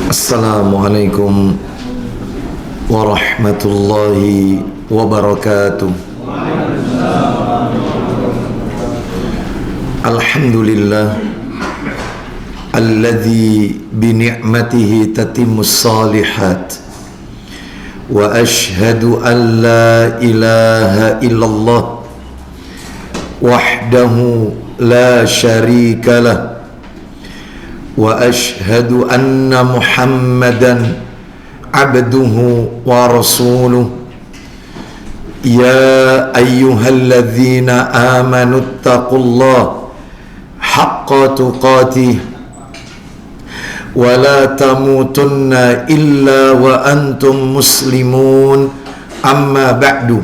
Assalamualaikum warahmatullahi wabarakatuh. Alhamdulillah alladzi bi ni'matihi tatimmus salihat wa ashhadu an la ilaha illallah wahdahu la syarika lah wa ashhadu anna Muhammadan abduhu wa rasuluh. Ya ayyuhalladzina amanu taqullaha haqqa tuqatih wa la tamutunna illa wa antum muslimun. Amma ba'du,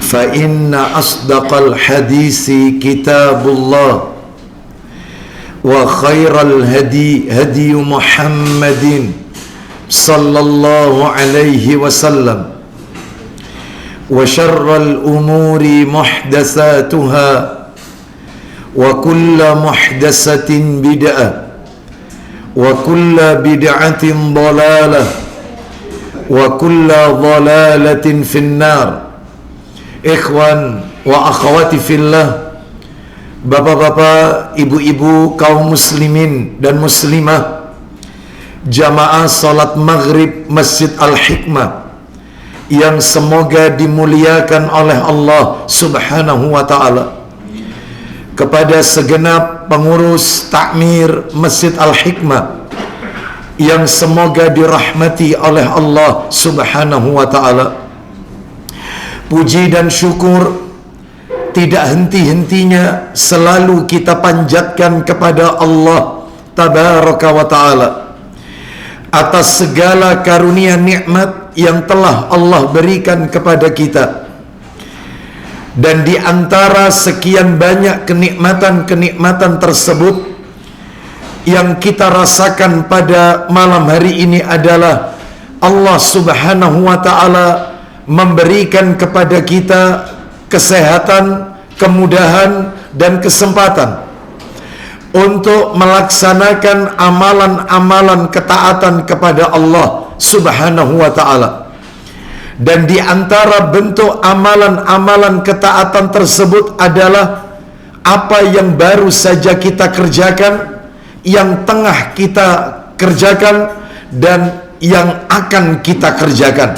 fa inna asdaqal hadisi kitabullah wa khairal hadi hadi Muhammadin sallallahu alaihi wasallam wa syarral umuri muhdatsatuha wa kullu muhdatsatin bid'ah wa kullu bid'atin dhalalah wa kullu dhalalatin finnar. Ikhwan wa akhwati fillah, bapak-bapak, ibu-ibu, kaum muslimin dan muslimah, jamaah salat maghrib Masjid Al-Hikmah yang semoga dimuliakan oleh Allah subhanahu wa ta'ala, kepada segenap pengurus takmir Masjid Al-Hikmah yang semoga dirahmati oleh Allah subhanahu wa ta'ala. Puji dan syukur tidak henti-hentinya selalu kita panjatkan kepada Allah tabaraka wa ta'ala atas segala karunia nikmat yang telah Allah berikan kepada kita. Dan di antara sekian banyak kenikmatan-kenikmatan tersebut, yang kita rasakan pada malam hari ini adalah Allah subhanahu wa ta'ala memberikan kepada kita kesehatan, kemudahan, dan kesempatan untuk melaksanakan amalan-amalan ketaatan kepada Allah subhanahu wa ta'ala. Dan di antara bentuk amalan-amalan ketaatan tersebut adalah apa yang baru saja kita kerjakan, yang tengah kita kerjakan, dan yang akan kita kerjakan.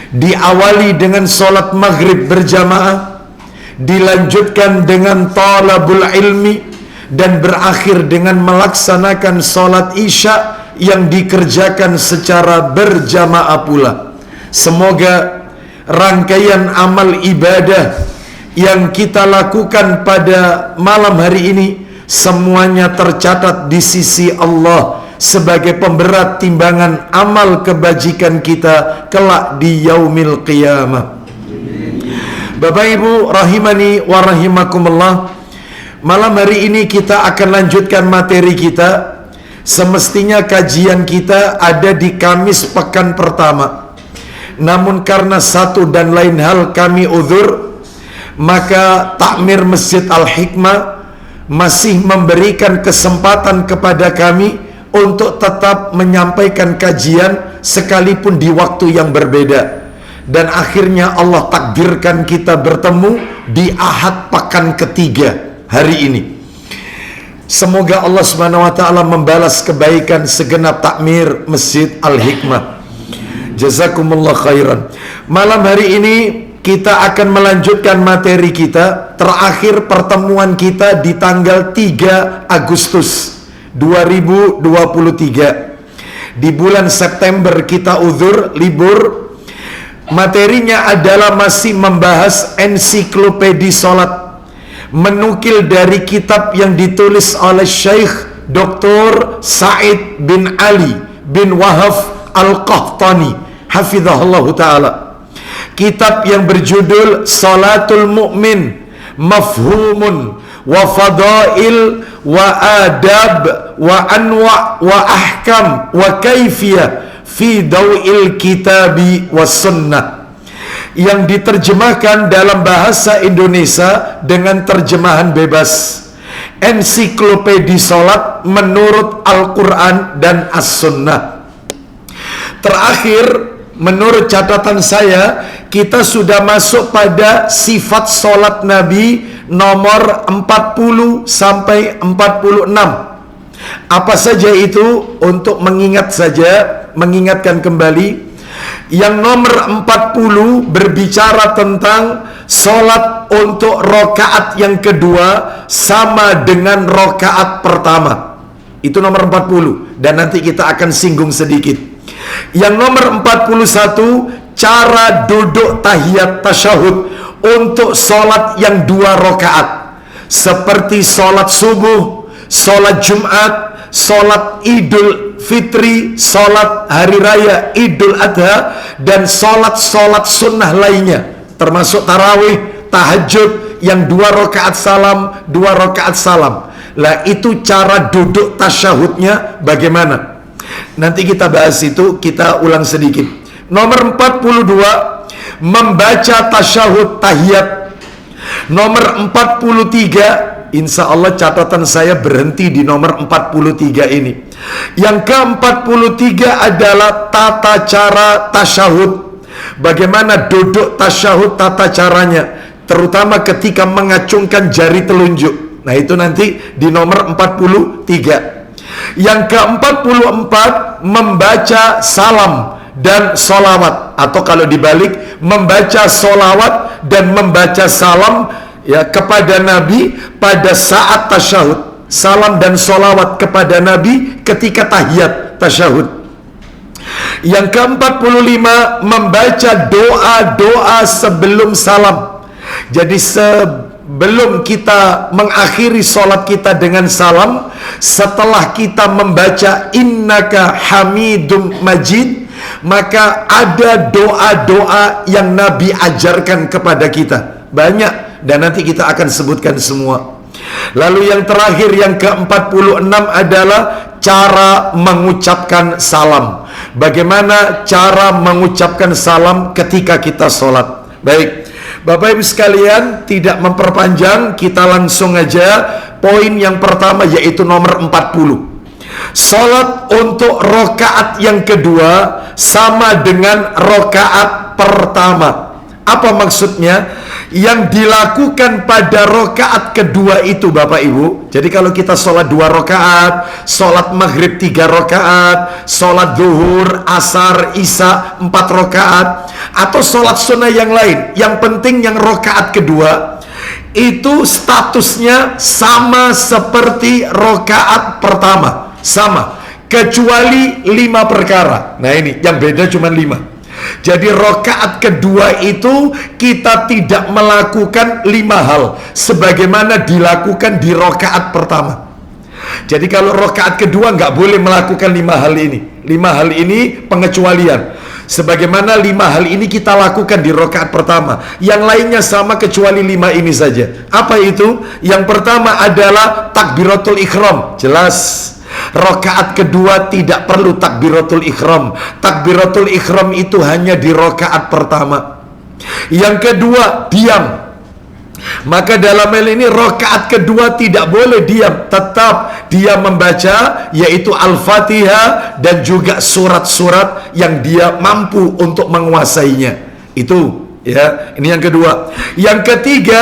Diawali dengan solat maghrib berjamaah, dilanjutkan dengan talabul ilmi, dan berakhir dengan melaksanakan solat isya yang dikerjakan secara berjamaah pula. Semoga rangkaian amal ibadah yang kita lakukan pada malam hari ini semuanya tercatat di sisi Allah sebagai pemberat timbangan amal kebajikan kita kelak di yaumil qiyamah. Bapak Ibu rahimani wa rahimakumullah, malam hari ini kita akan lanjutkan materi kita. Semestinya kajian kita ada di Kamis pekan pertama, namun karena satu dan lain hal kami uzur, maka takmir Masjid Al-Hikmah masih memberikan kesempatan kepada kami untuk tetap menyampaikan kajian sekalipun di waktu yang berbeda. Dan akhirnya Allah takdirkan kita bertemu di Ahad pekan ketiga hari ini. Semoga Allah Subhanahu wa ta'ala membalas kebaikan segenap takmir Masjid Al-Hikmah. Jazakumullah khairan. Malam hari ini kita akan melanjutkan materi kita. Terakhir pertemuan kita di tanggal 3 Agustus 2023. Di bulan September kita uzur, libur. Materinya adalah masih membahas ensiklopedi salat, menukil dari kitab yang ditulis oleh Syekh Dr. Said bin Ali bin Wahaf Al-Qahtani hafizahullah ta'ala. Kitab yang berjudul Salatul Mu'min Mafhumun wa Fadail wa Adab wa Anwa wa Ahkam wa Kaifiyah fi Daw'il Kitabi was Sunnah, yang diterjemahkan dalam bahasa Indonesia dengan terjemahan bebas ensiklopedi sholat menurut Al-Quran dan As-Sunnah. Terakhir, menurut catatan saya, kita sudah masuk pada sifat sholat Nabi nomor 40 sampai 46. Apa saja itu? Untuk mengingatkan kembali. Yang nomor 40 berbicara tentang sholat untuk rokaat yang kedua sama dengan rokaat pertama. Itu nomor 40. Dan nanti kita akan singgung sedikit. Yang nomor 41, cara duduk tahiyat tasyahud untuk sholat yang 2 rokaat. Seperti sholat subuh, sholat Jumat, sholat Idul Fitri, sholat Hari Raya Idul Adha, dan sholat sunnah lainnya, termasuk tarawih, tahajud yang 2 rakaat salam, 2 rakaat salam. Lah itu cara duduk tasyahudnya bagaimana? Nanti kita bahas itu, kita ulang sedikit. Nomor 42, membaca tasyahud tahiyat. Nomor 43, insya Allah catatan saya berhenti di nomor 43 ini. Yang ke-43 adalah tata cara tasyahud. Bagaimana duduk tasyahud, tata caranya, terutama ketika mengacungkan jari telunjuk. Nah itu nanti di nomor 43. Yang ke-44, membaca salam dan solawat, atau kalau dibalik, membaca solawat dan membaca salam ya kepada Nabi pada saat tasyahud. Salam dan solawat kepada Nabi ketika tahiyat tasyahud. Yang ke-45, membaca doa-doa sebelum salam. Jadi sebelum kita mengakhiri sholat kita dengan salam, setelah kita membaca innaka hamidum majid, maka ada doa-doa yang Nabi ajarkan kepada kita. Banyak, dan nanti kita akan sebutkan semua. Lalu yang terakhir, yang ke-46 adalah cara mengucapkan salam. Bagaimana cara mengucapkan salam ketika kita sholat. Baik, Bapak Ibu sekalian, tidak memperpanjang, kita langsung aja poin yang pertama, yaitu nomor 40. Sholat untuk rokaat yang kedua sama dengan rokaat pertama. Apa maksudnya? Yang dilakukan pada rokaat kedua itu, Bapak Ibu. Jadi kalau kita sholat 2 rokaat, sholat maghrib 3 rokaat, sholat zuhur, asar, isya 4 rokaat, atau sholat sunnah yang lain, yang penting yang rokaat kedua itu statusnya sama seperti rokaat pertama, sama, kecuali 5 perkara. Nah ini yang beda cuma 5. Jadi rokaat kedua itu kita tidak melakukan 5 hal sebagaimana dilakukan di rokaat pertama. Jadi kalau rokaat kedua nggak boleh melakukan 5 hal ini. 5 hal ini pengecualian. Sebagaimana 5 hal ini kita lakukan di rokaat pertama. Yang lainnya sama kecuali 5 ini saja. Apa itu? Yang pertama adalah takbiratul ihram. Jelas. Rokaat kedua tidak perlu takbiratul ihram. Takbiratul ihram itu hanya di rokaat pertama. Yang kedua, diam. Maka dalam hal ini rokaat kedua tidak boleh diam, tetap dia membaca, yaitu Al-Fatihah dan juga surat-surat yang dia mampu untuk menguasainya. Itu ya, ini yang kedua. Yang ketiga,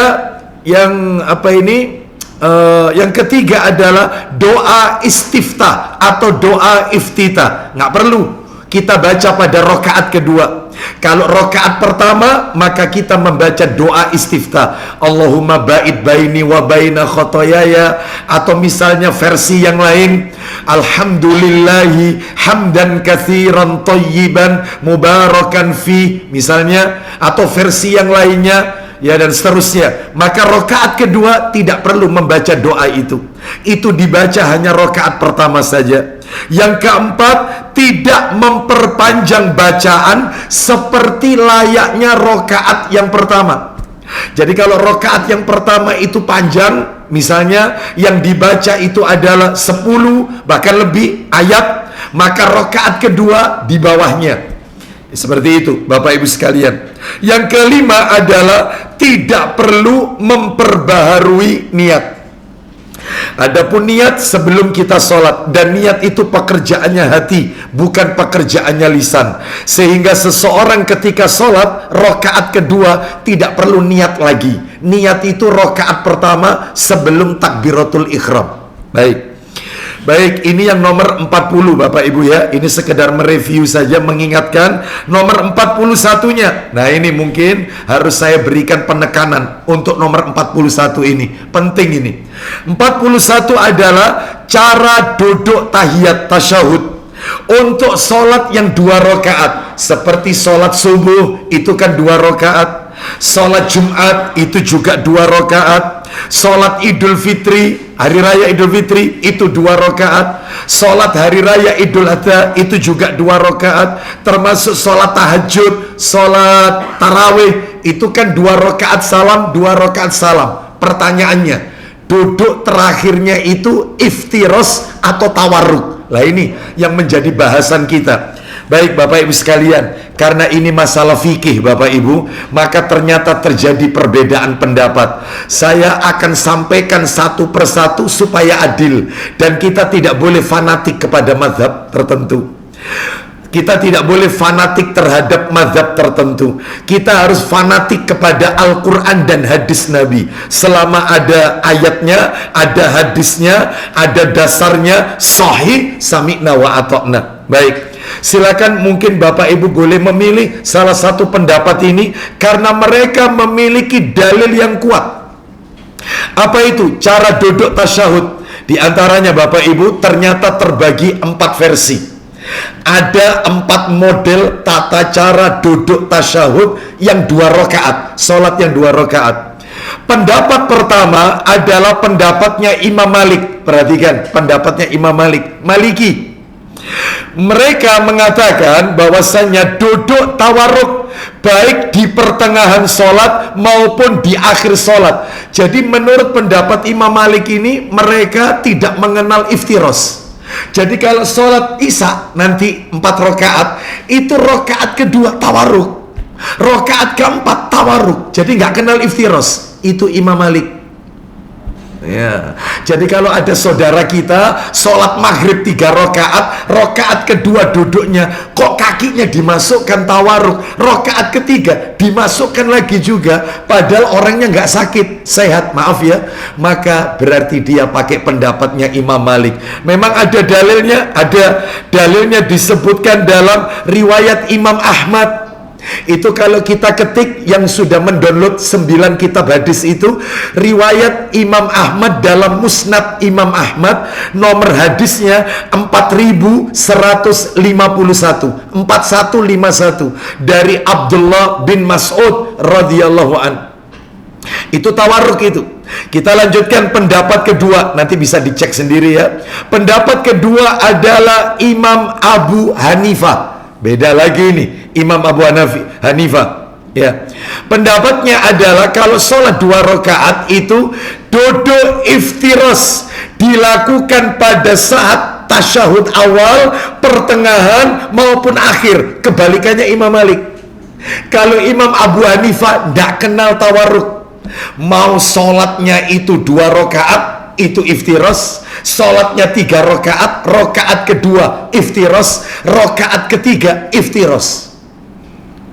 yang ketiga adalah doa istiftah atau doa iftitah. Nggak perlu kita baca pada rokaat kedua. Kalau rokaat pertama, maka kita membaca doa istiftah, Allahumma ba'id baini wa baina khotoyaya, atau misalnya versi yang lain, alhamdulillahi hamdan katsiran thayyiban mubarakan fi, misalnya, atau versi yang lainnya, ya, dan seterusnya. Maka rokaat kedua tidak perlu membaca doa itu dibaca hanya rokaat pertama saja. Yang keempat, tidak memperpanjang bacaan seperti layaknya rokaat yang pertama. Jadi kalau rokaat yang pertama itu panjang, misalnya yang dibaca itu adalah 10 bahkan lebih ayat, maka rokaat kedua di bawahnya. Seperti itu Bapak Ibu sekalian. Yang kelima adalah tidak perlu memperbaharui niat. Adapun niat sebelum kita sholat, dan niat itu pekerjaannya hati, bukan pekerjaannya lisan. Sehingga seseorang ketika sholat rakaat kedua tidak perlu niat lagi. Niat itu rakaat pertama sebelum takbiratul ihram. Baik, ini yang nomor 40 Bapak Ibu ya. Ini sekedar mereview saja, mengingatkan nomor 41-nya. Nah ini mungkin harus saya berikan penekanan untuk nomor 41 ini. Penting ini. 41 adalah cara duduk tahiyat tasyahud untuk sholat yang 2 rakaat. Seperti sholat subuh itu kan 2 rakaat. Sholat Jumat itu juga 2 rakaat. Sholat Idul Fitri, hari raya Idul Fitri itu 2 rakaat. Sholat hari raya Idul Adha itu juga 2 rakaat. Termasuk sholat tahajud, sholat tarawih itu kan 2 rakaat salam, 2 rakaat salam. Pertanyaannya, duduk terakhirnya itu iftiros atau tawarruk? Lah ini yang menjadi bahasan kita. Baik Bapak Ibu sekalian, karena ini masalah fikih Bapak Ibu, maka ternyata terjadi perbedaan pendapat. Saya akan sampaikan satu persatu supaya adil, dan kita tidak boleh fanatik kepada mazhab tertentu. Kita tidak boleh fanatik terhadap mazhab tertentu. Kita harus fanatik kepada Al-Quran dan hadis Nabi. Selama ada ayatnya, ada hadisnya, ada dasarnya, sahih, sami'na wa ata'na. Baik, silakan, mungkin Bapak Ibu boleh memilih salah satu pendapat ini karena mereka memiliki dalil yang kuat. Apa itu? Cara duduk tasyahud. Di antaranya Bapak Ibu ternyata terbagi 4 versi. Ada 4 model tata cara duduk tasyahud yang 2 rakaat, sholat yang 2 rakaat. Pendapat pertama adalah pendapatnya Imam Malik. Perhatikan, pendapatnya Imam Malik, Maliki. Mereka mengatakan bahwasannya duduk tawarruk baik di pertengahan sholat maupun di akhir sholat. Jadi menurut pendapat Imam Malik ini, mereka tidak mengenal iftiros. Jadi kalau sholat isya nanti 4 rakaat, itu rakaat kedua tawarruk, rakaat keempat tawarruk. Jadi nggak kenal iftiros. Itu Imam Malik. Ya, jadi kalau ada saudara kita sholat maghrib 3 rakaat, rakaat kedua duduknya kok kakinya dimasukkan tawarruk, rakaat ketiga dimasukkan lagi juga, padahal orangnya nggak sakit, sehat, maaf ya, maka berarti dia pakai pendapatnya Imam Malik. Memang ada dalilnya disebutkan dalam riwayat Imam Ahmad. Itu kalau kita ketik yang sudah mendownload 9 kitab hadis itu, riwayat Imam Ahmad dalam Musnad Imam Ahmad, nomor hadisnya 4151 dari Abdullah bin Mas'ud radhiyallahu an. Itu tawarruk itu. Kita lanjutkan pendapat kedua, nanti bisa dicek sendiri ya. Pendapat kedua adalah Imam Abu Hanifah. Beda lagi ini, Imam Abu Hanifah ya. Pendapatnya adalah kalau sholat 2 rakaat itu duduk iftiros dilakukan pada saat tasyahud awal, pertengahan maupun akhir. Kebalikannya Imam Malik. Kalau Imam Abu Hanifah tidak kenal tawarruk, mau sholatnya itu 2 rakaat itu iftiros, sholatnya 3 rakaat, rakaat kedua iftiros, rakaat ketiga iftiros.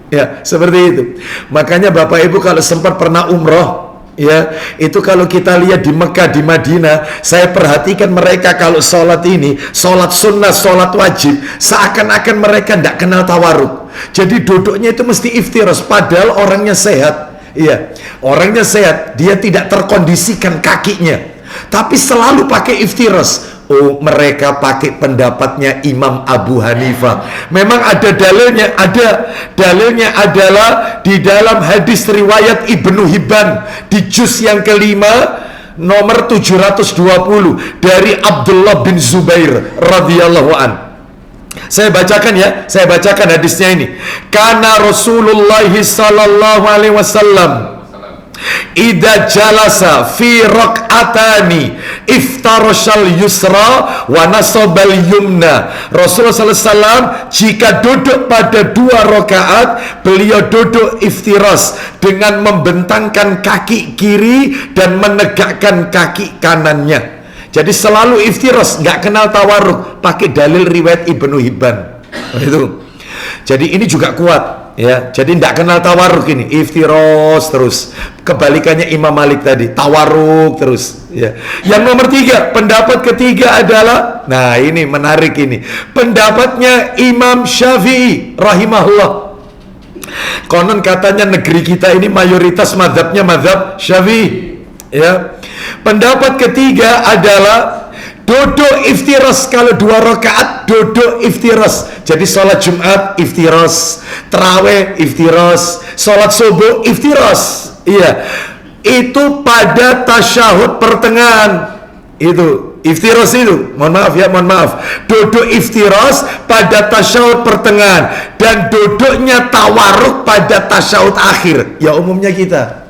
Ya, seperti itu. Makanya Bapak Ibu kalau sempat pernah umroh, ya, itu kalau kita lihat di Mekah, di Madinah, saya perhatikan mereka kalau sholat ini, sholat sunnah, sholat wajib, seakan-akan mereka tidak kenal tawarruk. Jadi duduknya itu mesti iftiros, padahal orangnya sehat. Iya, orangnya sehat, dia tidak terkondisikan kakinya, tapi selalu pakai iftiros. Oh, mereka pakai pendapatnya Imam Abu Hanifah. Memang ada dalilnya, dalilnya adalah di dalam hadis riwayat Ibnu Hibban di juz yang kelima nomor 720 dari Abdullah bin Zubair radhiyallahu an. Saya bacakan ya, saya bacakan hadisnya ini. Kana Rasulullah sallallahu alaihi wasallam idza jalasa fi raq'atani iftarashal yusra wa nasabal yumna. Rasulullah SAW jika duduk pada 2 rakaat, beliau duduk iftiras dengan membentangkan kaki kiri dan menegakkan kaki kanannya. Jadi selalu iftiros, nggak kenal tawarruk, pakai dalil riwayat Ibnu Hibban. Itu. Jadi ini juga kuat, ya. Jadi nggak kenal tawarruk ini, iftiros terus. Kebalikannya Imam Malik tadi, tawarruk terus. Ya. Yang nomor 3, pendapat ketiga adalah, nah ini menarik ini, pendapatnya Imam Syafi'i rahimahullah. Konon katanya negeri kita ini mayoritas mazhabnya mazhab Syafi'i. Ya. Pendapat ketiga adalah duduk iftiras. Kalau 2 rakaat duduk iftiras. Jadi sholat Jumat iftiras, tarawih iftiras, sholat subuh iftiras. Iya, itu pada tasyahud pertengahan. Itu iftiras itu. Mohon maaf ya, mohon maaf. Duduk iftiras pada tasyahud pertengahan dan duduknya tawarruk pada tasyahud akhir. Ya umumnya kita.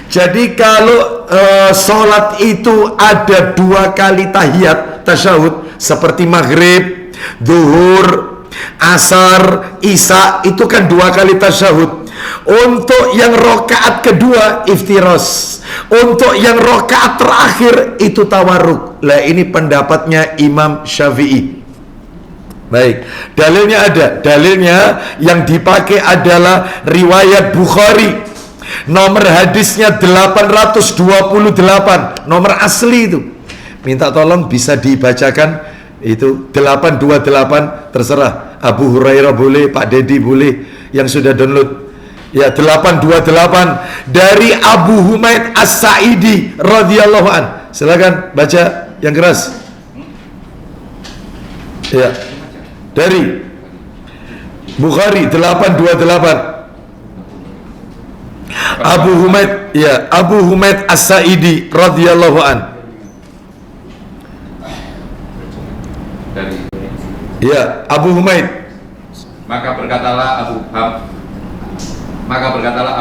Jadi kalau sholat itu ada 2 kali tahiyat tasyahud, seperti maghrib, zuhur, asar, isya, itu kan 2 kali tasyahud. Untuk yang rakaat kedua iftiras, untuk yang rakaat terakhir itu tawarruk. Lah ini pendapatnya Imam Syafi'i. Baik, dalilnya ada. Dalilnya yang dipakai adalah riwayat Bukhari. Nomor hadisnya 828, nomor asli itu. Minta tolong bisa dibacakan itu 828, terserah. Abu Hurairah boleh, Pak Dedi boleh yang sudah download. Ya, 828 dari Abu Humaid As-Sa'idi radhiyallahu an. Silakan baca yang keras. Ya. Dari Bukhari 828. Abu Humaid, ya, Abu Humaid As-Sa'idi radhiyallahu an. Ya, Abu Humaid. Maka berkatalah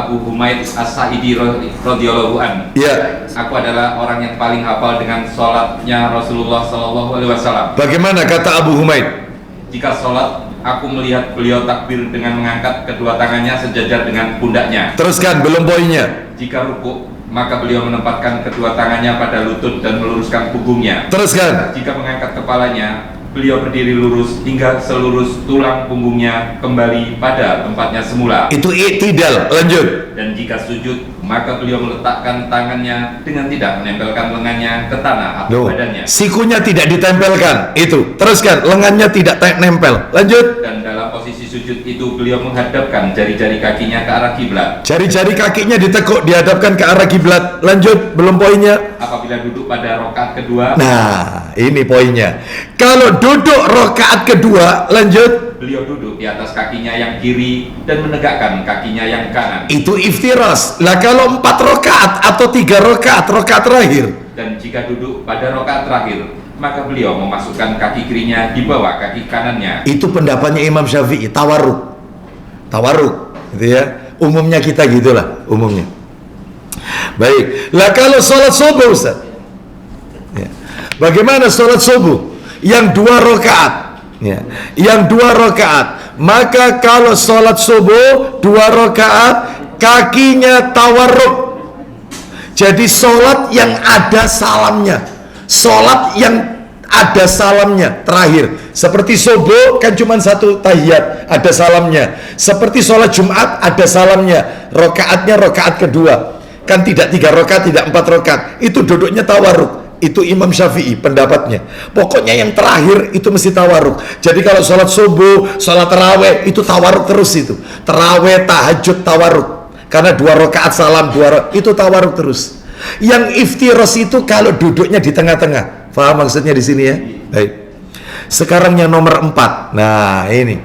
Abu Humaid As-Sa'idi radhiyallahu an. Ya. Aku adalah orang yang paling hafal dengan sholatnya Rasulullah sallallahu alaihi wasallam. Bagaimana kata Abu Humaid? Jika sholat, aku melihat beliau takbir dengan mengangkat kedua tangannya sejajar dengan pundaknya. Teruskan, belum poinnya. Jika rukuk, maka beliau menempatkan kedua tangannya pada lutut dan meluruskan punggungnya. Teruskan. Jika mengangkat kepalanya, beliau berdiri lurus hingga seluruh tulang punggungnya kembali pada tempatnya semula. Itu i'tidal. Lanjut. Dan jika sujud, maka beliau meletakkan tangannya dengan tidak menempelkan lengannya ke tanah atau badannya. Sikunya tidak ditempelkan. Itu. Teruskan, lengannya tidak nempel. Lanjut. Dan dalam posisi sujud itu beliau menghadapkan jari-jari kakinya ke arah kiblat. Jari-jari kakinya ditekuk, dihadapkan ke arah kiblat. Lanjut, belum poinnya. Apabila duduk pada rakaat kedua, nah, ini poinnya. Kalau duduk rakaat kedua, lanjut. Beliau duduk di atas kakinya yang kiri dan menegakkan kakinya yang kanan. Itu iftiras. Lah kalau 4 rakaat atau 3 rakaat, rakaat terakhir. Dan jika duduk pada rakaat terakhir, maka beliau memasukkan kaki kirinya di bawah kaki kanannya. Itu pendapatnya Imam Syafi'i, tawarruk. Tawarruk, gitu ya. Umumnya kita gitulah, umumnya. Baik. Lah kalau sholat subuh, Ustaz. Ya. Bagaimana sholat subuh? Yang 2 rakaat. Ya. Yang 2 rakaat. Maka kalau sholat subuh 2 rakaat, kakinya tawarruk. Jadi sholat yang ada salamnya, sholat yang ada salamnya terakhir. Seperti subuh kan cuma 1 tahiyat, ada salamnya. Seperti sholat Jumat ada salamnya, rokaatnya rokaat kedua. Kan tidak 3 rakaat, tidak 4 rakaat. Itu duduknya tawarruk. Itu Imam Syafi'i pendapatnya. Pokoknya yang terakhir itu mesti tawarruk. Jadi kalau sholat subuh, sholat tarawih itu tawarruk terus itu. Tarawih, tahajud tawarruk. Karena 2 rakaat salam, 2 rakaat itu tawarruk terus. Yang iftiras itu kalau duduknya di tengah-tengah. Faham maksudnya di sini ya? Baik. Sekarang yang nomor 4. Nah, ini.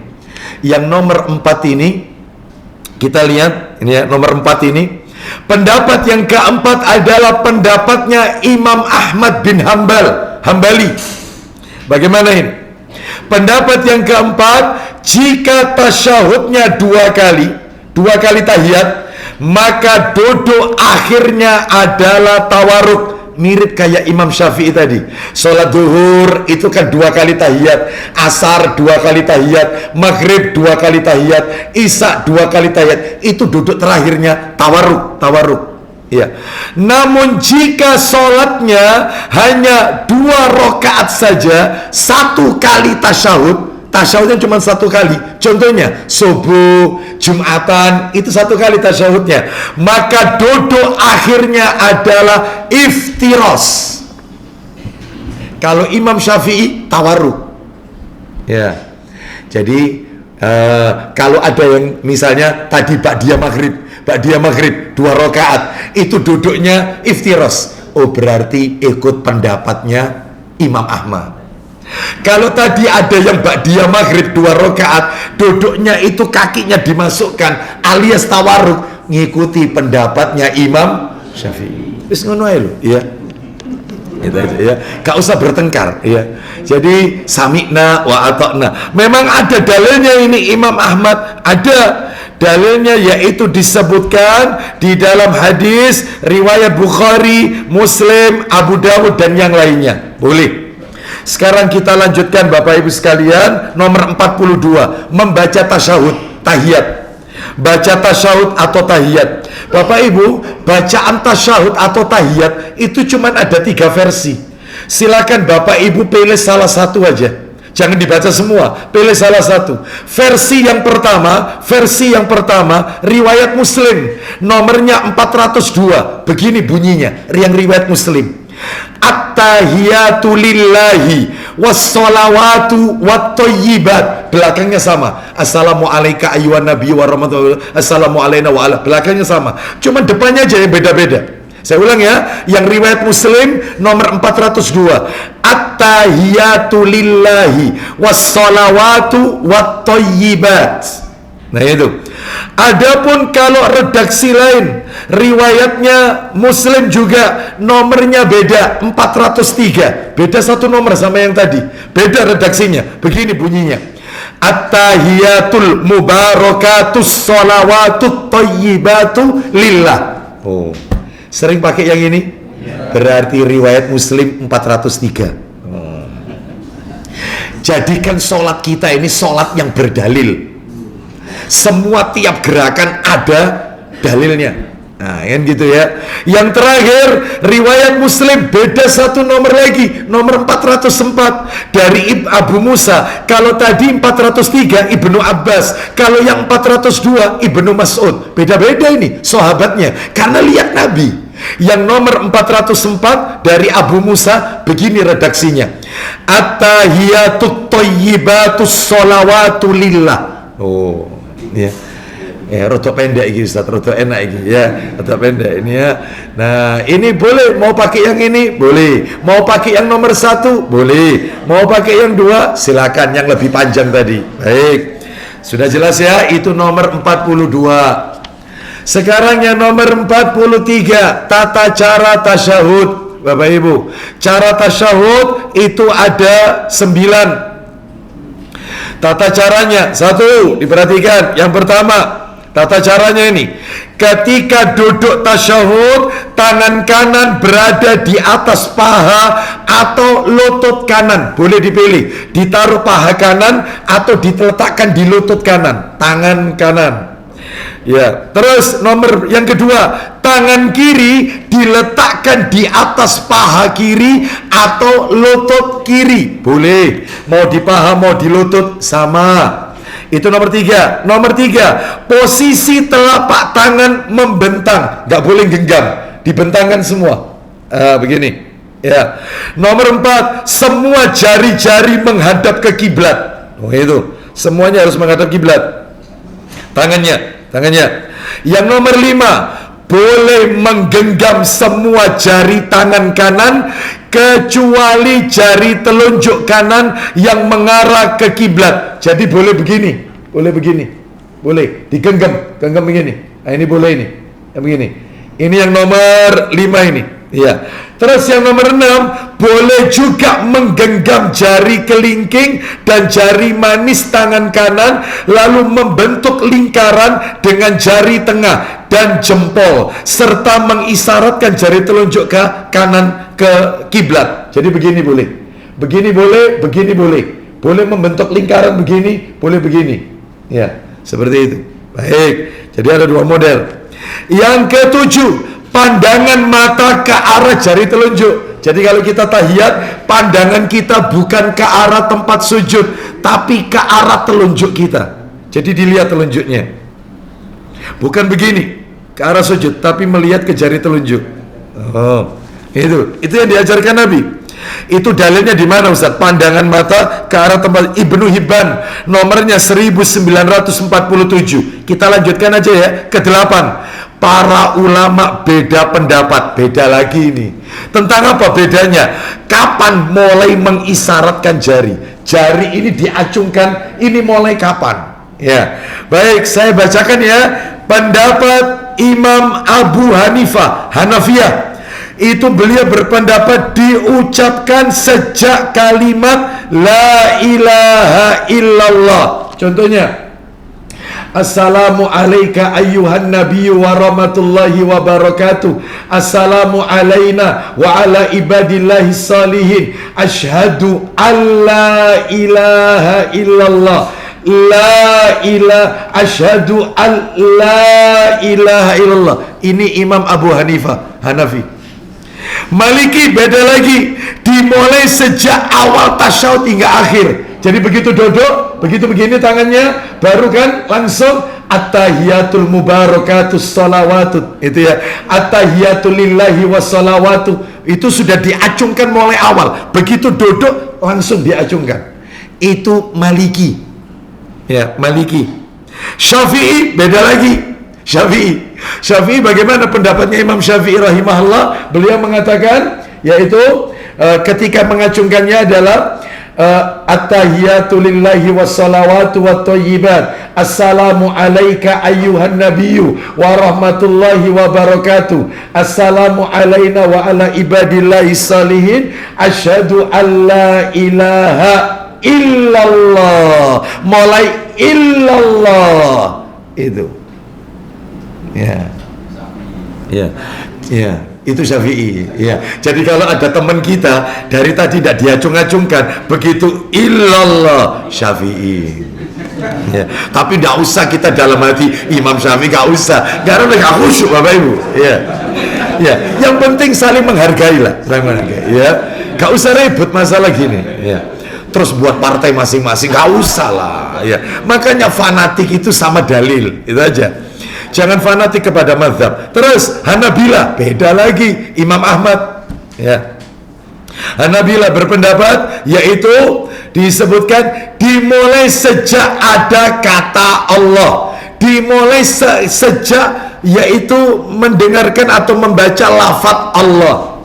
Yang nomor 4 ini kita lihat ini ya, nomor 4 ini. Pendapat yang keempat adalah pendapatnya Imam Ahmad bin Hambali. Bagaimana ini? Pendapat yang keempat, jika tasyahudnya 2 kali tahiyat, maka duduk akhirnya adalah tawarruk. Mirip kayak Imam Syafi'i tadi. Sholat zuhur itu kan 2 kali tahiyat, asar 2 kali tahiyat, maghrib 2 kali tahiyat, isya 2 kali tahiyat. Itu duduk terakhirnya tawarruk. Ya. Namun jika sholatnya hanya 2 rakaat saja, 1 kali tasyahud, tasyahudnya cuma 1 kali. Contohnya subuh, Jumatan, itu 1 kali tasyahudnya. Maka duduk akhirnya adalah iftiros. Kalau Imam Syafi'i tawarruk. Ya. Jadi kalau ada yang misalnya tadi ba'diyah maghrib 2 rakaat, itu duduknya iftiros. Oh, berarti ikut pendapatnya Imam Ahmad. Kalau tadi ada yang ba'diyah maghrib 2 rakaat, duduknya itu kakinya dimasukkan alias tawarruk, ngikuti pendapatnya Imam Syafi'i. Wis ngono ae lho, ya. Gitu aja, ya. Gak usah bertengkar, ya. Jadi sami'na wa ata'na. Memang ada dalilnya ini Imam Ahmad, ada dalilnya, yaitu disebutkan di dalam hadis riwayat Bukhari, Muslim, Abu Dawud dan yang lainnya. Boleh. Sekarang kita lanjutkan Bapak Ibu sekalian, nomor 42, membaca tasyahud, tahiyat. Baca tasyahud atau tahiyat. Bapak Ibu, bacaan tasyahud atau tahiyat itu cuma ada 3 versi. Silakan Bapak Ibu pilih salah satu aja. Jangan dibaca semua, pilih salah satu. Versi yang pertama riwayat Muslim, nomornya 402. Begini bunyinya, yang riwayat Muslim. At-tahiyatu lillahi wassalawatu wattayyibat. Belakangnya sama. Assalamu alayka ayyuhan nabi wa rahmatullahi. Assalamu alayna wa ala. Belakangnya sama. Cuma depannya aja yang beda-beda. Saya ulang ya. Yang riwayat Muslim nomor 402. At-tahiyatu lillahi wassalawatu wattayyibat. Nah itu. Adapun kalau redaksi lain, riwayatnya Muslim juga nomornya beda, 403. Beda 1 nomor sama yang tadi. Beda redaksinya. Begini bunyinya. At-tahiyatul mubarakatus sholawatut thayyibatu lillah. Oh. Sering pakai yang ini? Berarti riwayat Muslim 403. Jadikan sholat kita ini sholat yang berdalil. Semua tiap gerakan ada dalilnya. Nah, kan gitu ya. Yang terakhir, riwayat Muslim beda 1 nomor lagi, nomor 404 dari Abu Musa. Kalau tadi 403 Ibnu Abbas, kalau yang 402 Ibnu Mas'ud. Beda-beda ini sahabatnya karena lihat Nabi. Yang nomor 404 dari Abu Musa, begini redaksinya. At-tahiyatut thayyibatus sholawatu lillah. Oh, ya. Rada pendek ini Ustaz, rada enak ini ya, rada pendek ini ya. Nah, ini boleh, mau pakai yang ini boleh, mau pakai yang nomor 1 boleh, mau pakai yang 2 silakan, yang lebih panjang tadi. Baik, sudah jelas ya, itu nomor 42. Sekarang yang nomor 43, tata cara tasyahud. Bapak Ibu, cara tasyahud itu ada 9. Tata caranya, 1, diperhatikan. Yang pertama, tata caranya ini, ketika duduk tasyahud, tangan kanan berada di atas paha atau lutut kanan. Boleh dipilih, ditaruh paha kanan atau diletakkan di lutut kanan, tangan kanan. Ya, terus nomor yang kedua, tangan kiri diletakkan di atas paha kiri atau lutut kiri. Boleh, mau di paha mau di lutut sama. Itu nomor 3. Nomor 3, posisi telapak tangan membentang, nggak boleh genggam, dibentangkan semua. Begini. Ya. Nomor 4, semua jari-jari menghadap ke kiblat. Oh itu, semuanya harus menghadap kiblat. Tangannya. Yang nomor 5, boleh menggenggam semua jari tangan kanan kecuali jari telunjuk kanan yang mengarah ke kiblat. Jadi boleh begini, boleh digenggam, genggam begini. Nah, ini boleh ini, yang begini. Ini yang nomor 5 ini. Ya. Terus yang nomor 6, boleh juga menggenggam jari kelingking dan jari manis tangan kanan, lalu membentuk lingkaran dengan jari tengah dan jempol, serta mengisyaratkan jari telunjuk ke kanan ke kiblat. Jadi begini boleh, begini boleh, begini boleh, boleh membentuk lingkaran begini, boleh begini. Ya, seperti itu. Baik, jadi ada 2 model. Yang ketujuh, Pandangan mata ke arah jari telunjuk. Jadi kalau kita tahiyat, pandangan kita bukan ke arah tempat sujud, tapi ke arah telunjuk kita. Jadi dilihat telunjuknya. Bukan begini, ke arah sujud, tapi melihat ke jari telunjuk. Oh, itu yang diajarkan Nabi. Itu dalilnya di mana Ustaz? Pandangan mata ke arah tempat. Ibnu Hibban nomornya 1947. Kita lanjutkan aja ya, ke-8. Para ulama beda pendapat. Beda lagi ini. Tentang apa bedanya? Kapan mulai mengisyaratkan jari? Jari ini diacungkan, ini mulai kapan? Ya. Baik, saya bacakan ya. Pendapat Imam Abu Hanifah, Hanafiyah. Itu beliau berpendapat diucapkan sejak kalimat la ilaha illallah. Contohnya, Assalamu alayka ayyuhan nabiyyu wa rahmatullahi wa barakatuh. Assalamu alayna wa ala ibadillahi salihin. Ashhadu an la ilaha illallah. La ilaha asyhadu an la ilaha illallah. Ini Imam Abu Hanifah, Hanafi. Maliki beda lagi, dimulai sejak awal tasyahud hingga akhir. Jadi begitu duduk, begitu begini tangannya, baru kan langsung at-tahiyatul mubarakatus sholawatut. Itu ya, at-tahiyatul lillahi wassalawatu. Itu sudah diacungkan mulai awal. Begitu duduk langsung diacungkan. Itu Maliki. Ya, Maliki. Syafi'i beda lagi. Syafi'i bagaimana pendapatnya Imam Syafi'i rahimahullah? Beliau mengatakan yaitu ketika mengacungkannya adalah at-tahiyatu lillahi wassalawatu wattayyibat. Assalamu alayka ayyuhan nabiyyu wa rahmatullahi wa barakatuh. Assalamu alayna wa ala ibadillahi salihin. Asyhadu an la ilaha illallah. Mulai illallah itu. Itu Syafi'i. Ya. Jadi kalau ada teman kita dari tadi tidak diacung-acungkan, begitu illallah Syafi'i. Ya. Tapi tidak usah kita dalam hati Imam Syafi'i, nggak usah. Karena nggak khusyuk Bapak Ibu. Ya. Yang penting saling menghargai lah, saling menghargai. Ya. Nggak usah ribut masalah gini. Ya. Terus buat partai masing-masing, nggak usah lah. Ya. Makanya fanatik itu sama dalil, itu aja. Jangan fanatik kepada mazhab. Terus Hanabilah beda lagi, Imam Ahmad. Ya. Hanabilah berpendapat yaitu disebutkan dimulai sejak ada kata Allah. Dimulai sejak yaitu mendengarkan atau membaca lafaz Allah.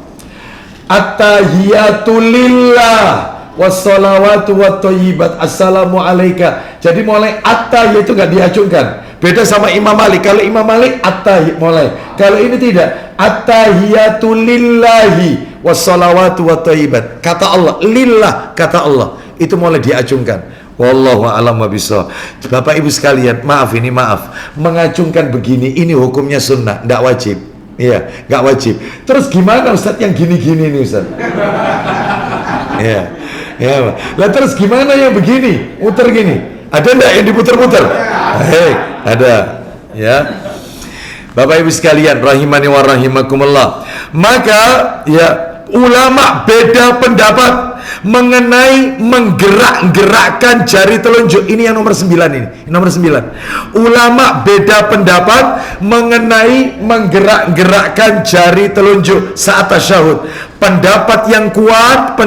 At-tahiyatu lillah wassalawatu wattayyibat. Assalamu alayka. Jadi mulai atta yaitu enggak diacungkan. Beda sama Imam Malik. Kalau Imam Malik at-tahiyat mulai. Kalau ini tidak. At-tahiyatu lillahi wassalawatu wattayyibat. Kata Allah, lillah kata Allah. Itu mulai diacungkan. Wallahu a'lam bishawab. Bapak Ibu sekalian, maaf. Mengacungkan begini ini hukumnya sunnah, enggak wajib. Iya, enggak wajib. Terus gimana Ustaz yang gini-gini nih Ustaz? Iya. Ya, lah terus gimana yang begini, muter gini? Ada enggak yang diputer-puter? Ada. Ya. Bapak Ibu sekalian, rahimani wa rahimakumullah. Maka ya ulama beda pendapat mengenai menggerak-gerakkan jari telunjuk. Ini yang nomor 9 ini. Nomor 9. Ulama beda pendapat mengenai menggerak-gerakkan jari telunjuk saat tasyahud. Pendapat yang kuat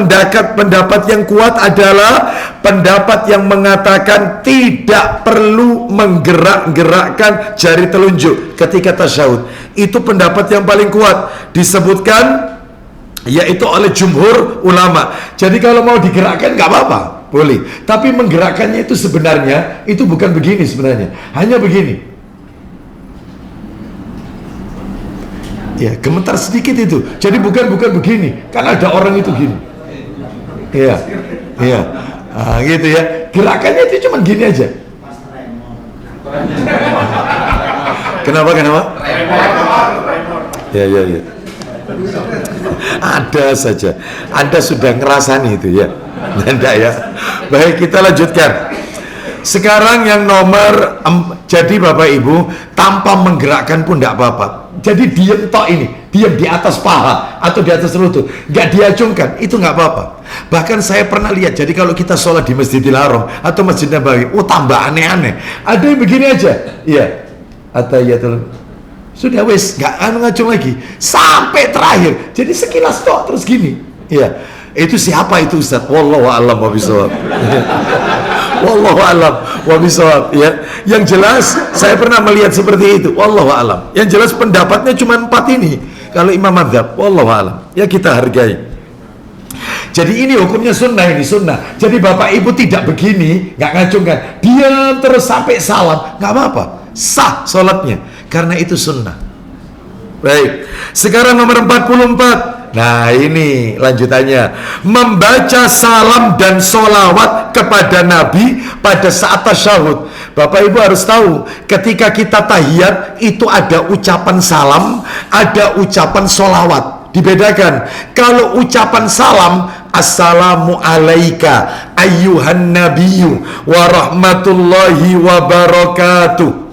adalah pendapat yang mengatakan tidak perlu menggerak-gerakkan jari telunjuk ketika tasyahud. Itu pendapat yang paling kuat disebutkan yaitu oleh jumhur ulama. Jadi kalau mau digerakkan nggak apa-apa, boleh. Tapi menggerakkannya itu sebenarnya itu bukan begini sebenarnya, hanya begini. Ya, gemetar sedikit itu. Jadi bukan begini. Kan ada orang itu gini. Iya. Gitu ya. Gerakannya itu cuma gini aja. Kenapa? Ya. Ada saja. Anda sudah ngerasani itu ya. Enggak ya. Baik, kita lanjutkan. Sekarang yang nomor jadi Bapak Ibu, tanpa menggerakkan pun tidak apa-apa. Jadi diam tok ini, diam di atas paha atau di atas lutut, nggak diacungkan, itu nggak apa-apa. Bahkan saya pernah lihat, jadi kalau kita sholat di Masjidil Haram atau Masjid Nabawi, tambah aneh-aneh. Ada yang begini aja, iya, atahiyatul, sudah wes, nggak ngacung lagi sampai terakhir. Jadi sekilas tok terus gini, iya. Itu siapa itu Ustaz? Wallahu a'lam wa bishawab. Wallahu a'lam wa bishawab, ya. Yang jelas saya pernah melihat seperti itu. Wallahu a'lam. Yang jelas pendapatnya cuma 4 ini. Kalau Imam Madzhab, wallahu a'lam. Ya kita hargai. Jadi ini hukumnya sunnah, ini sunnah. Jadi Bapak Ibu tidak begini, nggak ngacungkan, diam terus sampai salam, nggak apa-apa, sah sholatnya, karena itu sunnah. Baik, sekarang nomor 44. Nah ini lanjutannya, membaca salam dan sholawat kepada Nabi pada saat tasyahud. Bapak Ibu harus tahu, ketika kita tahiyat itu ada ucapan salam, ada ucapan sholawat. Dibedakan. Kalau ucapan salam, assalamu alaika ayyuhan nabiyyu wa rahmatullahi wa barakatuh.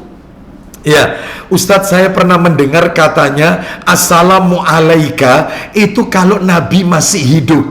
Ya, Ustadz saya pernah mendengar katanya assalamu alaika itu kalau Nabi masih hidup.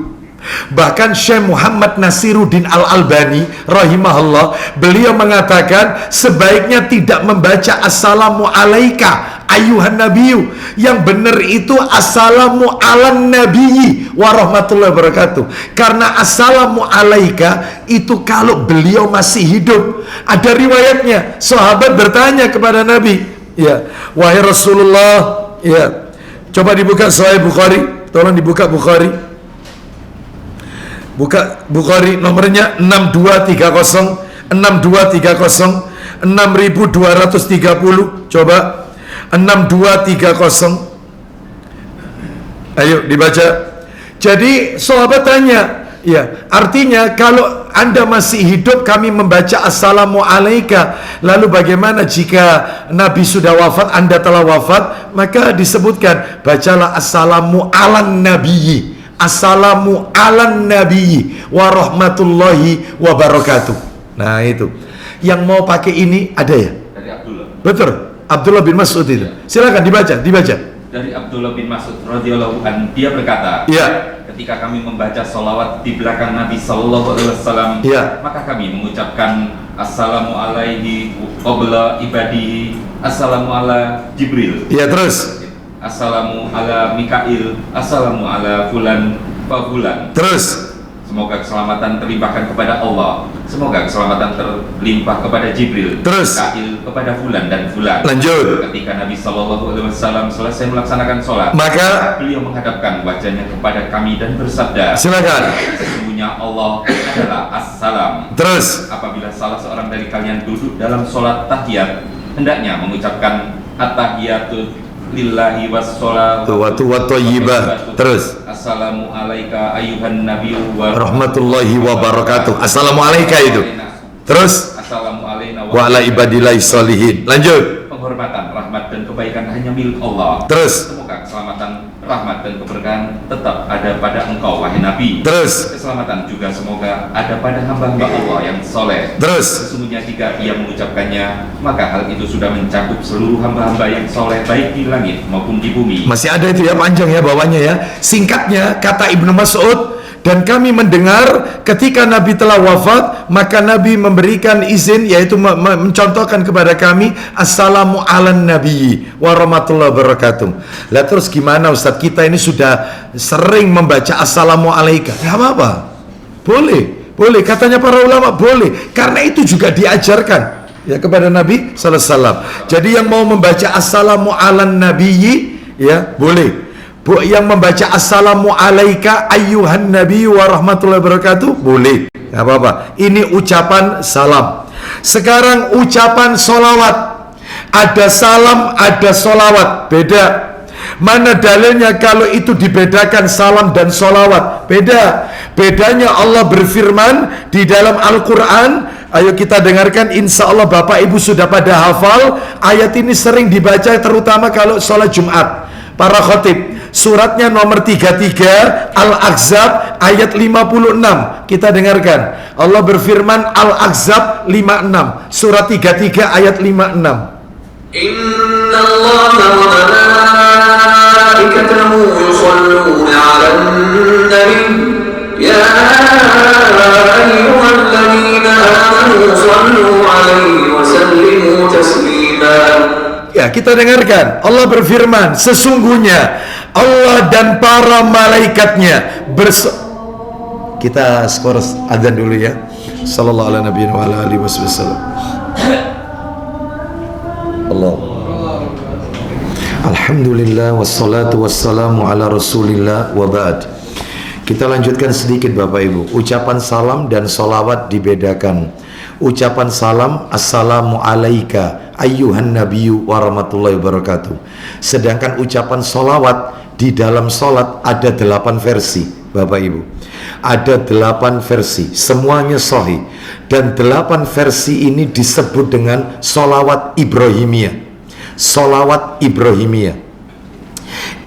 Bahkan Syekh Muhammad Nasiruddin Al-Albani rahimahullah, beliau mengatakan sebaiknya tidak membaca assalamu alaika ayuhan nabiyyu, yang benar itu assalamu alan nabiyyi wa rahmatullahi wabarakatuh. Karena assalamu alaika itu kalau beliau masih hidup. Ada riwayatnya, sahabat bertanya kepada Nabi, ya, wahai Rasulullah, ya, coba dibuka Sahih Bukhari, tolong dibuka Bukhari. Buka Bukhari, nomornya 6230, 6230, 6230. Coba 6230. Ayo dibaca. Jadi sahabat tanya, ya, artinya kalau Anda masih hidup kami membaca assalamu alaika, lalu bagaimana jika Nabi sudah wafat, Anda telah wafat? Maka disebutkan bacalah assalamu alan nabiyyi, assalamu alan nabiyyi wa rahmatullahi wa barakatuh. Nah itu yang mau pakai ini ada ya? Dari Abdullah. Betul, Abdullah bin Mas'ud itu. Silakan dibaca. Dari Abdullah bin Mas'ud radhiyallahu anhu, dia berkata, Ya. ketika kami membaca sholawat di belakang Nabi sallallahu alaihi wasallam, Ya. maka kami mengucapkan assalamu alaihi qabla ibadihi, assalamu ala Jibril, Ya, terus. assalamu ala Mikail, assalamu ala fulan wa fulan. Terus. Semoga keselamatan terlimpahkan kepada Allah, semoga keselamatan terlimpah kepada Jibril, Terus. Mikail kepada fulan dan fulan. Lanjut. Ketika Nabi sallallahu alaihi wasallam selesai melaksanakan sholat, Maka beliau menghadapkan wajahnya kepada kami dan bersabda, silakan. sesungguhnya Allah adalah Assalam. Terus. Apabila salah seorang dari kalian duduk dalam sholat tahiyat, hendaknya mengucapkan at-tahiyatu lillahi wassalatu wa thayyibah. Terus. Assalamu alaika ayyuhan nabiyyu wa Rahmatullahi wa barakatuh. Assalamu alaika itu. Terus. Assalamu alaina Wa ala ibadillahi sholihin. Lanjut. Penghormatan, rahmat dan kebaikan hanya milik Allah. Terus. Semoga keselamatan, rahmat dan keberkahan tetap ada pada engkau wahai Nabi. Terus. Keselamatan juga semoga ada pada hamba-hamba Allah yang soleh. Terus. Sesungguhnya jika ia mengucapkannya, maka hal itu sudah mencakup seluruh hamba-hamba yang soleh, baik di langit maupun di bumi. Masih ada itu ya, panjang ya bawahnya ya. Singkatnya kata Ibnu Mas'ud, dan kami mendengar ketika Nabi telah wafat, maka Nabi memberikan izin, yaitu mencontohkan kepada kami assalamu alan nabiyyi wa rahmatullahi wabarakatuh. Lah terus gimana Ustaz, kita ini sudah sering membaca assalamu alaika. Ya apa-apa, boleh katanya para ulama, boleh, karena itu juga diajarkan ya kepada Nabi sallallahu alaihi wasallam. Jadi yang mau membaca assalamu alan nabiyyi ya boleh. Yang membaca assalamu alaika ayyuhan nabiyyu wa rahmatullahi wabarakatuh boleh, gak apa-apa. Ini ucapan salam. Sekarang ucapan solawat, ada salam ada solawat, beda. Mana dalilnya kalau itu dibedakan salam dan solawat? Beda. Bedanya Allah berfirman di dalam Al-Quran. Ayo kita dengarkan, insya Allah Bapak Ibu sudah pada hafal. Ayat ini sering dibaca terutama kalau sholat Jumat. Para khatib, suratnya nomor 33 Al-Ahzab ayat 56. Kita dengarkan. Allah berfirman, Al-Ahzab 56, surat 33 ayat 56. Inna Allah wa malaikatahu yusalluna 'alan nabi ya ayyuhalladzina amanu sallu 'alaihi wa sallimu taslima. Ya, kita dengarkan. Allah berfirman, sesungguhnya Allah dan para malaikatnya kita skor azan dulu ya. Sallallahu ala nabiyina wa ala alihi wasallam. Allah. Alhamdulillah wassalatu wassalamu ala Rasulillah wa ba'd. Kita lanjutkan sedikit Bapak Ibu. Ucapan salam dan solawat dibedakan. Ucapan salam, assalamu alaika ayyuhan nabiyyu warahmatullahi wabarakatuh. Sedangkan ucapan solawat di dalam solat ada 8 versi Bapak Ibu. Ada 8 versi, semuanya sahih. Dan 8 versi ini disebut dengan solawat Ibrahimiyah. Solawat Ibrahimiyah.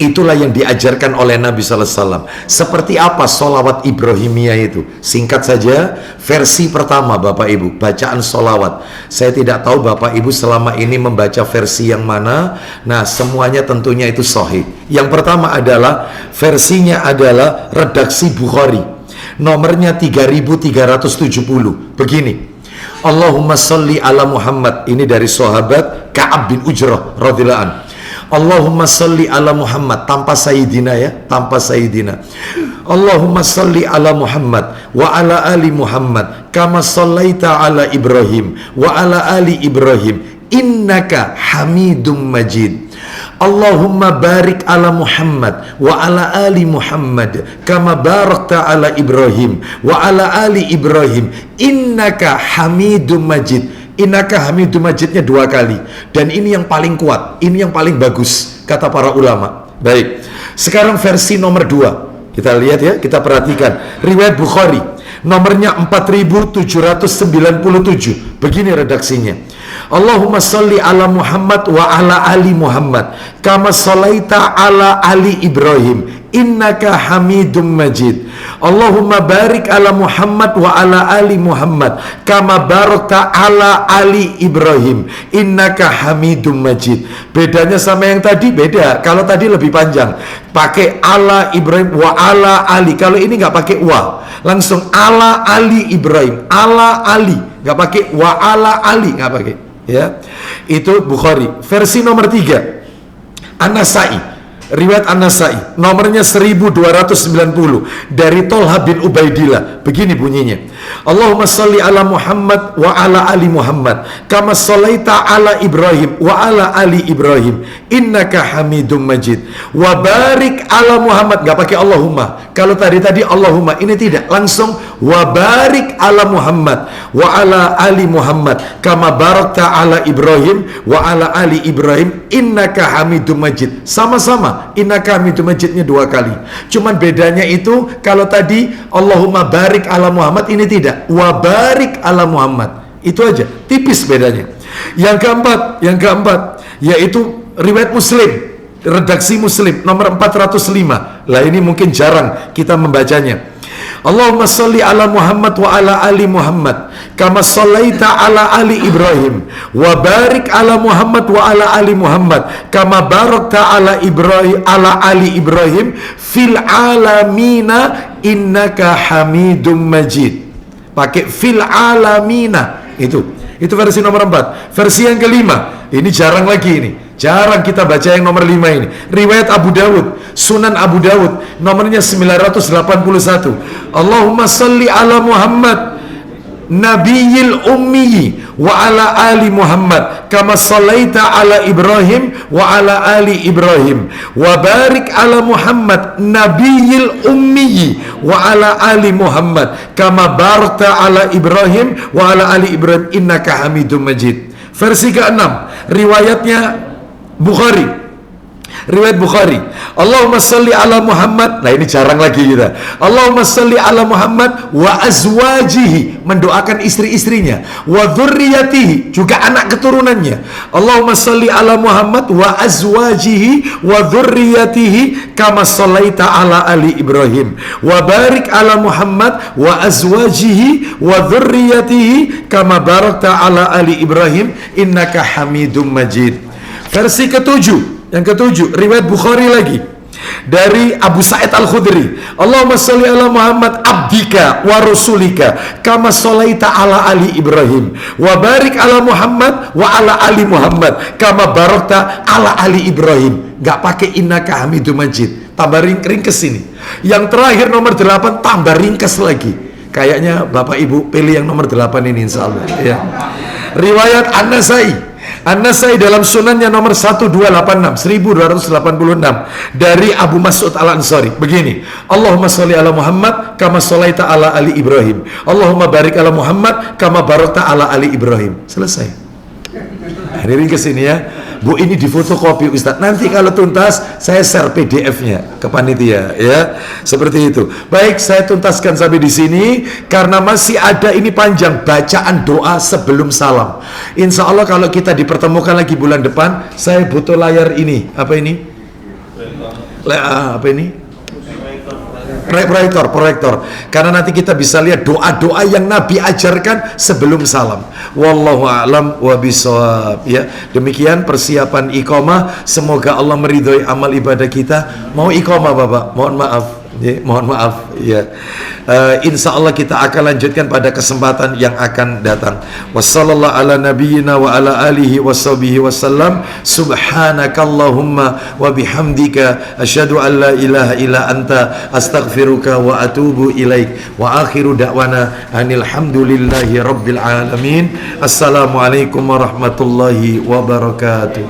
Itulah yang diajarkan oleh Nabi SAW. Seperti apa solawat Ibrahimiyah itu? Singkat saja, versi pertama Bapak Ibu, bacaan solawat. Saya tidak tahu Bapak Ibu selama ini membaca versi yang mana. Nah, semuanya tentunya itu sahih. Yang pertama adalah, versinya adalah redaksi Bukhari, nomornya 3370. Begini, Allahumma salli ala Muhammad. Ini dari sahabat Ka'ab bin Ujrah radhiyallahu anhu. Allahumma salli ala Muhammad, tanpa Sayyidina ya, tanpa Sayyidina. Allahumma salli ala Muhammad wa ala ali Muhammad kama sallaita ala Ibrahim wa ala ali Ibrahim innaka Hamidum Majid. Allahumma barik ala Muhammad wa ala ali Muhammad kama barakta ala Ibrahim wa ala ali Ibrahim innaka Hamidum Majid. Innaka Hamidum Majidnya 2 kali. Dan ini yang paling kuat, ini yang paling bagus, kata para ulama. Baik, sekarang versi nomor 2. Kita lihat ya, kita perhatikan. Riwayat Bukhari, nomornya 4797. Begini redaksinya. Allahumma salli ala Muhammad wa ala ali Muhammad kama sallaita ala ali Ibrahim innaka Hamidum Majid. Allahumma barik ala Muhammad wa ala ali Muhammad kama barakta ala ali Ibrahim innaka Hamidum Majid. Bedanya sama yang tadi beda. Kalau tadi lebih panjang, pakai ala Ibrahim wa ala ali. Kalau ini nggak pakai wa, langsung ala ali Ibrahim, ala ali, nggak pakai wa ala ali, nggak pakai ya. Itu Bukhari. Versi nomor 3 An-Nasai, riwayat An-Nasai, nomornya 1290 dari Tolha bin Ubaidillah. Begini bunyinya. Allahumma salli ala Muhammad wa ala ali Muhammad kama sallaita ala Ibrahim wa ala ali Ibrahim innaka Hamidum Majid. Wa barik ala Muhammad, gak pakai Allahumma. Kalau tadi Allahumma, ini tidak, langsung wa barik ala Muhammad wa ala ali Muhammad kama barakta ala Ibrahim wa ala ali Ibrahim innaka Hamidum Majid. Sama-sama innaka Hamidum Majidnya 2 kali. Cuman bedanya itu, kalau tadi Allahumma barik ala Muhammad, ini tidak, wa barik ala Muhammad. Itu aja, tipis bedanya. Yang keempat yaitu riwayat Muslim, redaksi Muslim nomor 405. Lah ini mungkin jarang kita membacanya. Allahumma salli ala Muhammad wa ala ali Muhammad kama sallaita ala ali Ibrahim wa barik ala Muhammad wa ala ali Muhammad kama barakta ala Ibrahim ala ali Ibrahim fil alamina innaka Hamidum Majid. Pakai fil alamina. Itu versi nomor 4. Versi yang kelima, ini jarang lagi, ini jarang kita baca yang nomor 5 ini. Riwayat Abu Dawud, Sunan Abu Dawud, nomornya 981. Allahumma salli ala Muhammad Nabiyil Ummi wa ala ali Muhammad kama sallaita ala Ibrahim wa ala ali Ibrahim wa barik ala Muhammad Nabiyil Ummi wa ala ali Muhammad kama barakta ala Ibrahim wa ala ali Ibrahim innaka Hamidum Majid. Versi ke-6, riwayatnya Bukhari, Riwayat Bukhari. Allahumma salli ala Muhammad. Nah, ini jarang lagi kita. Allahumma salli ala Muhammad wa azwajihi, mendoakan istri-istrinya, wa dzurriyyatihi, juga anak keturunannya. Allahumma salli ala Muhammad wa azwajihi wa dzurriyyatihi kama shallaita ala ali Ibrahim wa barik ala Muhammad wa azwajihi wa dzurriyyatihi kama barakta ala ali Ibrahim innaka Hamidum Majid. Versi ketujuh, yang ketujuh, riwayat Bukhari lagi dari Abu Sa'id Al-Khudri. Allahumma sholli ala Muhammad abdika wa rasulika kama sholaita ala ali Ibrahim wa barik ala Muhammad wa ala ali Muhammad kama barakta ala ali Ibrahim. Gak pakai innaka Hamidum Majid, tambah ringkes ini. Yang terakhir nomor 8 tambah ringkes lagi. Kayaknya Bapak Ibu pilih yang nomor 8 ini insyaallah ya. Riwayat An-Nasai dalam sunannya nomor 1286 dari Abu Mas'ud Al-Ansari begini. Allahumma sholli ala Muhammad kama sholaita ala ali Ibrahim. Allahumma barik ala Muhammad kama barakta ala ali Ibrahim. Selesai. Ini ringkes ini ya. Bu, ini difotokopi Ustaz. Nanti kalau tuntas saya share PDF-nya ke panitia ya. Seperti itu. Baik, saya tuntaskan sampai di sini karena masih ada ini panjang bacaan doa sebelum salam. Insya Allah kalau kita dipertemukan lagi bulan depan, saya butuh layar ini. Apa ini? Apa ini? Proyektor. Karena nanti kita bisa lihat doa-doa yang Nabi ajarkan sebelum salam. Wallahu a'lam wa bishawab ya. Demikian persiapan iqamah. Semoga Allah meridhoi amal ibadah kita. Mau iqamah Bapak? Mohon maaf. Ya, mohon maaf ya. Insya Allah kita akan lanjutkan pada kesempatan yang akan datang. Wassallallahu ala nabiyyina wa ala alihi washabihi wasallam. Subhanakallahumma wa bihamdika asyhadu an la ilaha illa anta astaghfiruka wa atubu ilaik. Wa akhiru da'wana anil hamdulillahi rabbil alamin. Assalamualaikum warahmatullahi wabarakatuh.